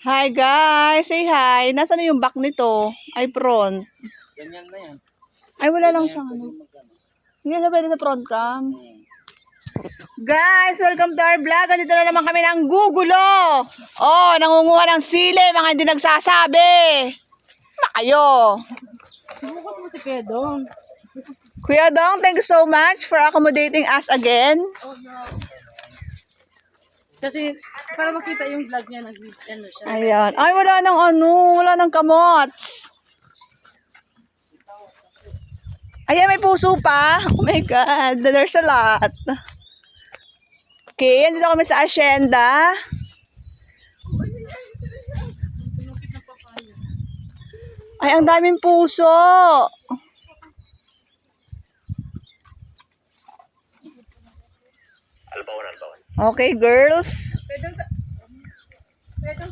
Hi guys, say hi. Nasaan na yung back nito? Ay front. Ganyan na yan. Ay wala lang siyang ano. Hindi na pwede sa front cam. Guys, welcome to our vlog. Andito na naman kami ng gugulo. Oh, nangunguha ng sili, mga hindi nagsasabi. Na kayo. Bukas mo si Kedong. Kuya Dong, thank you so much for accommodating us again. Kasi para makita yung vlog niya, ano siya. Ayan. Ay, wala nang kamots. Ayan, may puso pa. Oh my God, there's a lot. Okay, andito kami sa asyenda. Ay, ang daming puso. Okay, girls. Pedong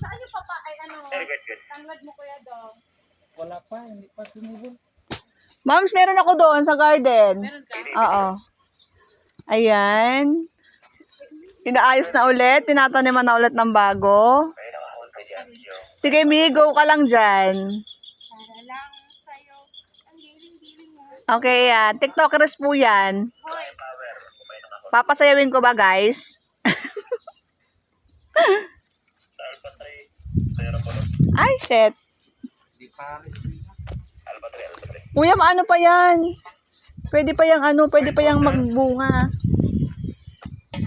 saan yung papa ay ano? Tanglad mo kuya Dong. Wala pa, hindi pa tinubol. Moms, meron ako doon sa garden. Meron ka? Oo. Ayan. Inaayos na ulit. Tinataniman na ulit ng bago. Sige, Mi, go ka lang dyan. Para lang sa'yo. Ang giling-giling mo. Okay, yan. TikTokers po yan. Hoy. Papasayawin ko ba, guys? Ay, shit. Hindi pa rin. Kuya, maano pa yan? Pwede pa yang magbunga.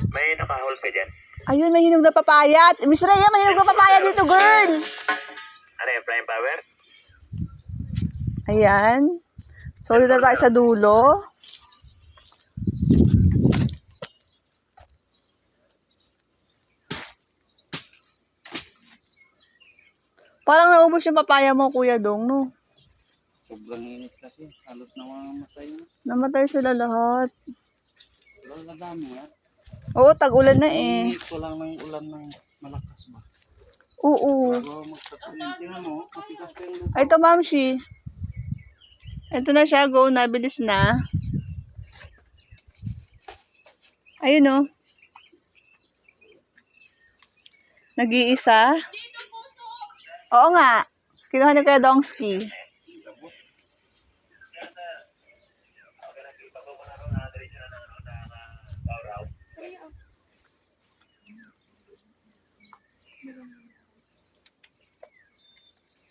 May nakahol ka dyan? Ayun, may hinog na papaya. Miss Rhea, may hinog na papaya dito, girl. Ano yung flying power? Ayan. So, dito tayo sa dulo. Parang naubos yung papaya mo, Kuya Dong, no? Sobrang init kasi. Halos namamatay na. Namatay sila lahat. Wala na dami ha. Oo, tag-ulan na eh. Init ko lang ng ulan ng malakas ba. Oo. Bago magtatanim. Tingnan mo, matigas pa yung lupa. Ay, ito, Mamshi. Ito na siya, go na, bilis na. Ayun, oh. Nag-iisa. Oo nga. Kinuha ni Kuya Dongski.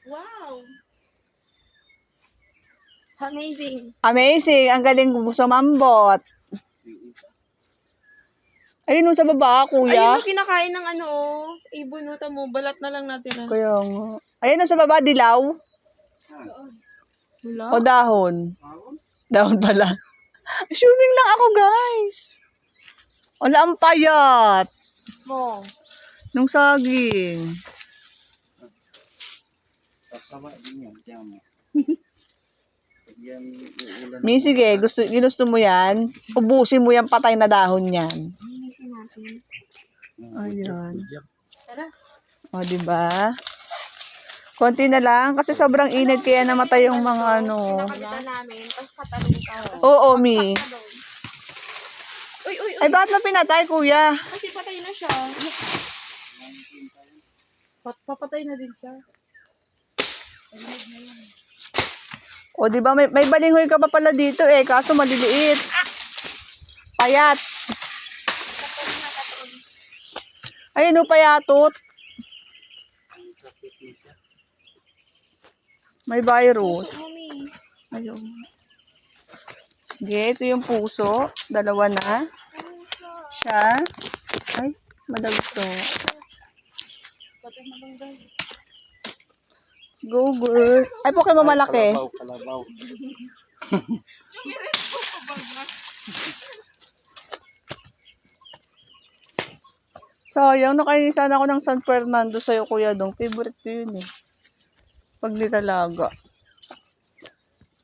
Wow. Amazing. Amazing. Ang galing sumambot. Ayun, oh, sa baba, Kuya. Ayun, kinakain ng ano, ibon, mo. Balat na lang natin. Kaya nga. Ayun, sa baba, dilaw. Wala. O dahon. Dahon pala. Assuming lang ako, guys. Wala ang payat. Mo. Nung saging. Kasama din yan. Diyan mo. Yan uulan. Mi, sige. Ginusto mo yan. Ubusin mo yung patay na dahon yan. Ayan. Tara. O, diba? Konti na lang. Kasi sobrang init kaya namatay yung mga ano. Nakakita namin, tapos katalong ka. Oo, Mi. Uy. Ay, bakit mo pinatay, Kuya? Kasi patay na siya. Papatay na din siya. O, diba? May balinghoy ka pa pala dito eh. Kaso maliliit. Payat. Ayun, o, payatot. May virus. Puso mo, Mi. Ayun. Sige, ito yung puso. Dalawa na. Siya. Ay, madagto. Let's go, girl. Ay, po kayo malaki. Kalabaw. Sayang, nakainisan ako ng San Fernando sa'yo, Kuya Dong. Favorite ko yun eh. Pag nilalaga.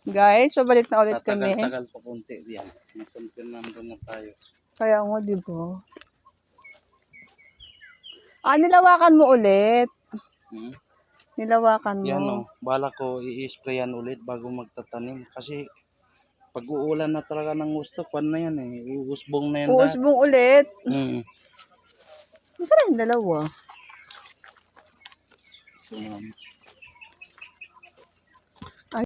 Guys, pabalik na ulit kami. Tagal pa konti diyan. Nasuntin nandun na tayo. Kaya nga, di ba? Nilawakan mo ulit. Nilawakan mo. Yan o. Bala ko i-sprayan ulit bago magtatanim. Kasi Pag uulan na talaga ng gusto, kwan na yan eh. Uusbong na yan. Uusbong ulit. Mm. Masarap yung dalawa. Um,